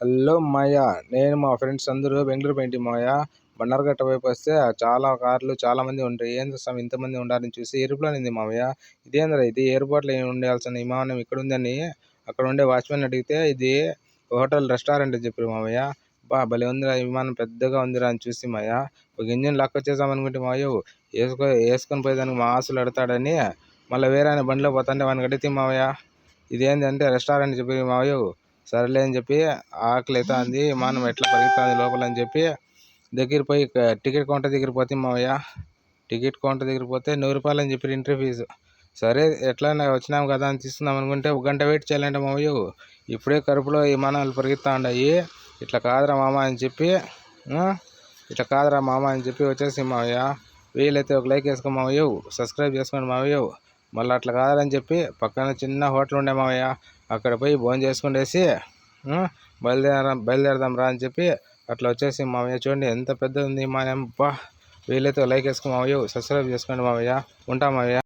Hello మాయా, నేను మా friends అందరూ బెంగళూరు పోయింటి మాయా. బండారుగట్ట వైపు వస్తే చాలా కార్లు చాలా మంది ఉంటాయి. ఏంది స్వామి ఇంతమంది ఉండాలని చూసి ఎయిర్ప్లేన్ ఉంది మామయ్య. ఇదేంద్రా ఇది ఎయిర్పోర్ట్లో ఉండాల్సిన విమానం ఇక్కడ ఉందని అక్కడ ఉండే వాచ్మెన్ అడిగితే ఇది హోటల్ రెస్టారెంట్ అని చెప్పారు మామయ్య. భలే ఉందిరా విమానం, పెద్దగా ఉందిరా అని చూసి మాయ ఒక ఇంజిన్ లాక్ వచ్చేసాం అనుకుంటే మాయ వేసుకొని పోయేదానికి మా ఆశలు ఎడతాడని మళ్ళీ వేరే ఆయన బండిలో పోతాంటే వానికి అడిగితే మామయ్య ఇదేంటి అంటే రెస్టారెంట్ చెప్పి మావయ్య. సరేలే అని చెప్పి ఆకలి అయితే అంది, విమానం ఎట్లా పరిగెత్తుంది లోపల అని చెప్పి దగ్గర పోయి టికెట్ కౌంటర్ దగ్గర పోతే మావయ్య. టికెట్ కౌంటర్ దగ్గర పోతే 100 రూపాయలు అని చెప్పి ఎంట్రీ ఫీజు. సరే ఎట్లా వచ్చినాం కదా అని తీసుకుందాం అనుకుంటే 1 గంట వెయిట్ చేయాలంటే మావయ్య. ఇప్పుడే కరుపులో విమానాలు పరిగెత్తా ఉన్నాయి. ఇట్లా కాదురా మామ అని చెప్పి వచ్చేసి మావయ్య. వీలైతే ఒక లైక్ వేసుకో మావయ్య, సబ్స్క్రైబ్ చేసుకోండి మావయ్య. మళ్ళీ అట్లా కాదని చెప్పి పక్కన చిన్న హోటల్ ఉండే మావయ్య, అక్కడ పోయి భోజనం చేసుకునేసి బయలుదేరదాం రా అని చెప్పి అట్లా వచ్చేసి మావయ్య. చూడండి ఎంత పెద్ద ఉంది మా అబ్బా. వీలైతే లైక్ వేసుకో మావయ్య, సబ్స్క్రైబ్ చేసుకోండి మావయ్య. ఉంటా మావయ్య.